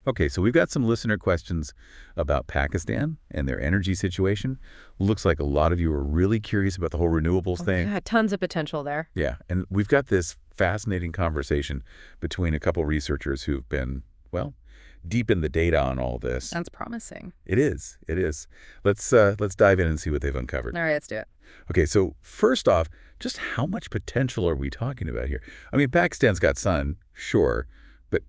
Okay, so we've got some listener questions about Pakistan and their energy situation. Looks like a lot of you are really curious about the whole renewables Oh, thing. yeah, tons of potential there. Yeah, and we've got this fascinating conversation between a couple researchers who've been, well, deep in the data on all this. Sounds promising. It is. It is. Let's dive in and see what they've uncovered. All right, let's do it. Okay, so first off, just how much potential are we talking about here? I mean, Pakistan's got sun, sure, but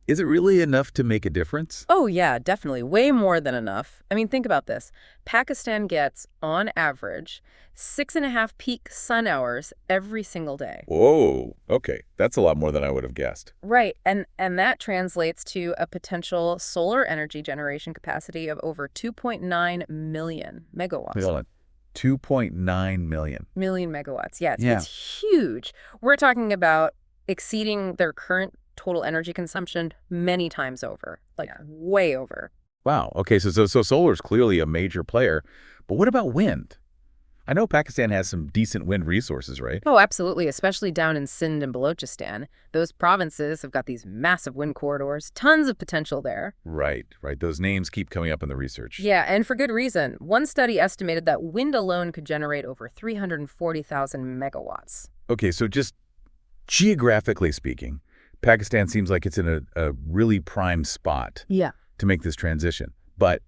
is it really enough to make a difference? Oh, yeah, definitely. Way more than enough. I mean, think about this. Pakistan gets, on average, 6.5 peak sun hours every single day. Whoa, okay, that's a lot more than I would have guessed. Right, and that translates to a potential solar energy generation capacity of over 2.9 million megawatts. Hold on, 2.9 million. Million megawatts. Yeah, Yeah. it's huge. We're talking about exceeding their current total energy consumption many times over, like way over. Wow, okay, so solar's clearly a major player, but what about wind? I know Pakistan has some decent wind resources, right? Oh, absolutely, especially down in Sindh and Balochistan. Those provinces have got these massive wind corridors, tons of potential there. Right, right. Those names keep coming up in the research. Yeah, and for good reason. One study estimated that wind alone could generate over 340,000 megawatts. Okay, so just geographically speaking, Pakistan seems like it's in a really prime spot Yeah. to make this transition. But,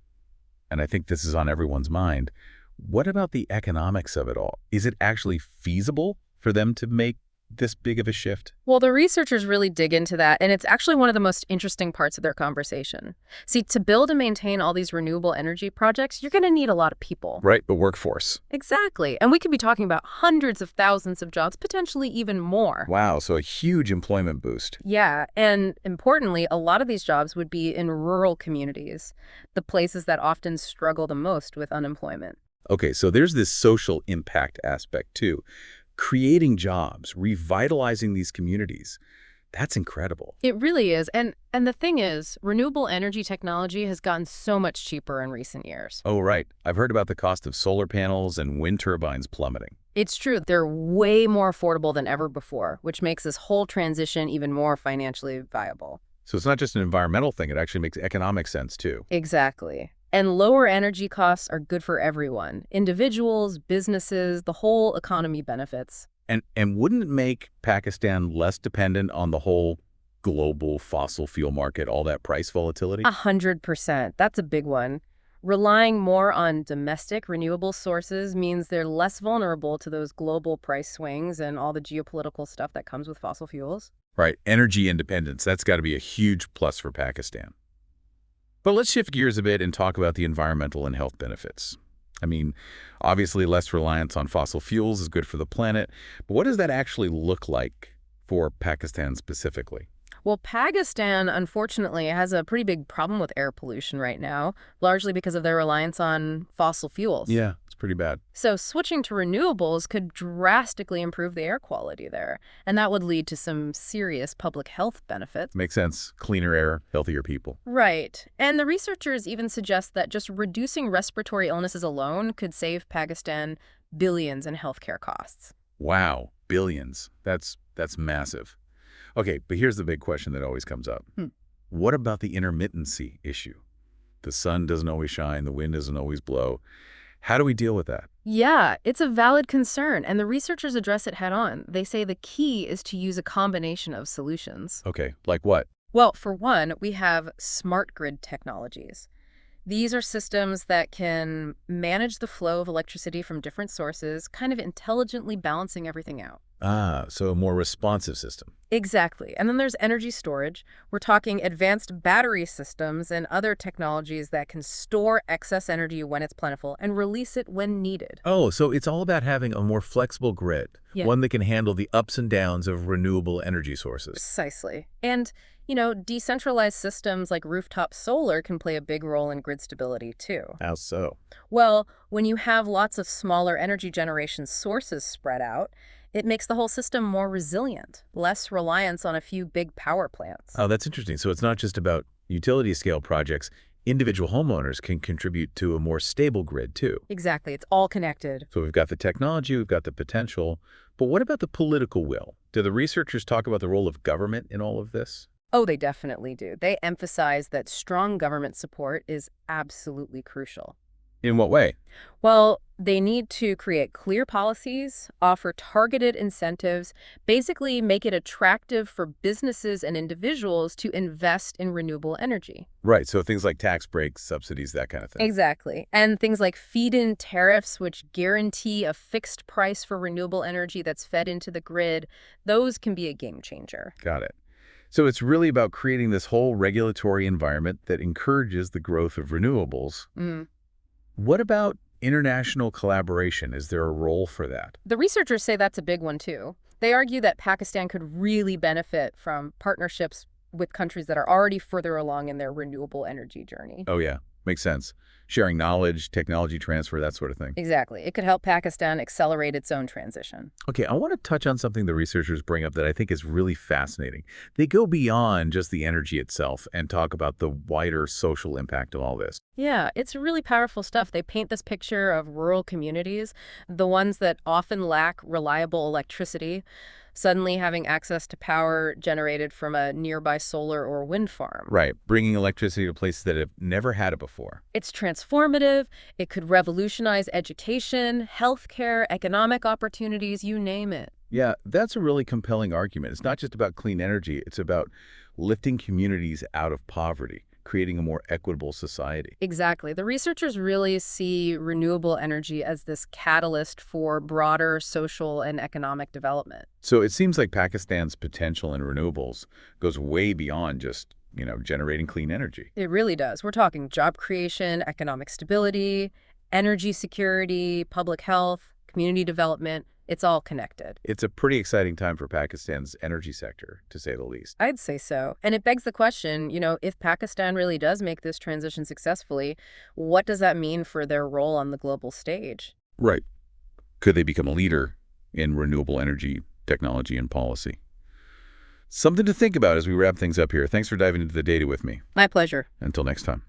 and I think this is on everyone's mind, what about the economics of it all? Is it actually feasible for them to make this big of a shift? Well, the researchers really dig into that, and it's actually one of the most interesting parts of their conversation. See, to build and maintain all these renewable energy projects, you're going to need a lot of people. Right, the workforce. Exactly. And we could be talking about hundreds of thousands of jobs, potentially even more. Wow, so a huge employment boost. Yeah, and importantly, a lot of these jobs would be in rural communities, the places that often struggle the most with unemployment. Okay, so there's this social impact aspect too. Creating jobs, revitalizing these communities. That's incredible. It really is. And the thing is, renewable energy technology has gotten so much cheaper in recent years. Oh, right. I've heard about the cost of solar panels and wind turbines plummeting. It's true. They're way more affordable than ever before, which makes this whole transition even more financially viable. So it's not just an environmental thing, it actually makes economic sense too. Exactly. And lower energy costs are good for everyone. Individuals, businesses, the whole economy benefits. And wouldn't it make Pakistan less dependent on the whole global fossil fuel market, all that price volatility? 100%. That's a big one. Relying more on domestic renewable sources means they're less vulnerable to those global price swings and all the geopolitical stuff that comes with fossil fuels. Right, energy independence, that's got to be a huge plus for Pakistan. But let's shift gears a bit and talk about the environmental and health benefits. I mean, obviously less reliance on fossil fuels is good for the planet, but what does that actually look like for Pakistan specifically? Well, Pakistan, unfortunately, has a pretty big problem with air pollution right now, largely because of their reliance on fossil fuels. Yeah, it's pretty bad. So switching to renewables could drastically improve the air quality there, and that would lead to some serious public health benefits. Makes sense. Cleaner air, healthier people. Right. And the researchers even suggest that just reducing respiratory illnesses alone could save Pakistan billions in healthcare costs. Wow, billions. That's massive. Okay, but here's the big question that always comes up. What about the intermittency issue? The sun doesn't always shine, the wind doesn't always blow. How do we deal with that? Yeah, it's a valid concern, and the researchers address it head on. They say the key is to use a combination of solutions. Okay, like what? Well, for one, we have smart grid technologies. These are systems that can manage the flow of electricity from different sources, kind of intelligently balancing everything out. Ah, so a more responsive system. Exactly. And then there's energy storage. We're talking advanced battery systems and other technologies that can store excess energy when it's plentiful and release it when needed. Oh, so it's all about having a more flexible grid, Yeah. one that can handle the ups and downs of renewable energy sources. Precisely. And, decentralized systems like rooftop solar can play a big role in grid stability too. How so? Well, when you have lots of smaller energy generation sources spread out, it makes the whole system more resilient, less reliance on a few big power plants. Oh, that's interesting. So it's not just about utility scale projects. Individual homeowners can contribute to a more stable grid too. Exactly. It's all connected. So we've got the technology, we've got the potential, but what about the political will? Do the researchers talk about the role of government in all of this? Oh, they definitely do. They emphasize that strong government support is absolutely crucial. In what way? Well, they need to create clear policies, offer targeted incentives, basically make it attractive for businesses and individuals to invest in renewable energy. Right, so things like tax breaks, subsidies, that kind of thing. Exactly. And things like feed-in tariffs, which guarantee a fixed price for renewable energy that's fed into the grid, those can be a game changer. Got it. So it's really about creating this whole regulatory environment that encourages the growth of renewables. Mm. What about international collaboration? Is there a role for that? The researchers say that's a big one, too. They argue that Pakistan could really benefit from partnerships with countries that are already further along in their renewable energy journey. Oh, yeah. Makes sense. Sharing knowledge, technology transfer, that sort of thing. Exactly. It could help Pakistan accelerate its own transition. Okay, I want to touch on something the researchers bring up that I think is really fascinating. They go beyond just the energy itself and talk about the wider social impact of all this. Yeah, it's really powerful stuff. They paint this picture of rural communities, the ones that often lack reliable electricity, suddenly having access to power generated from a nearby solar or wind farm. Right, bringing electricity to places that have never had it before. It's transformative. It could revolutionize education, healthcare, economic opportunities, you name it. Yeah, that's a really compelling argument. It's not just about clean energy, it's about lifting communities out of poverty, creating a more equitable society. Exactly. The researchers really see renewable energy as this catalyst for broader social and economic development. So it seems like Pakistan's potential in renewables goes way beyond just, generating clean energy. It really does. We're talking job creation, economic stability, energy security, public health, community development. It's all connected. It's a pretty exciting time for Pakistan's energy sector, to say the least. I'd say so. And it begs the question, if Pakistan really does make this transition successfully, what does that mean for their role on the global stage? Right. Could they become a leader in renewable energy technology and policy? Something to think about as we wrap things up here. Thanks for diving into the data with me. My pleasure. Until next time.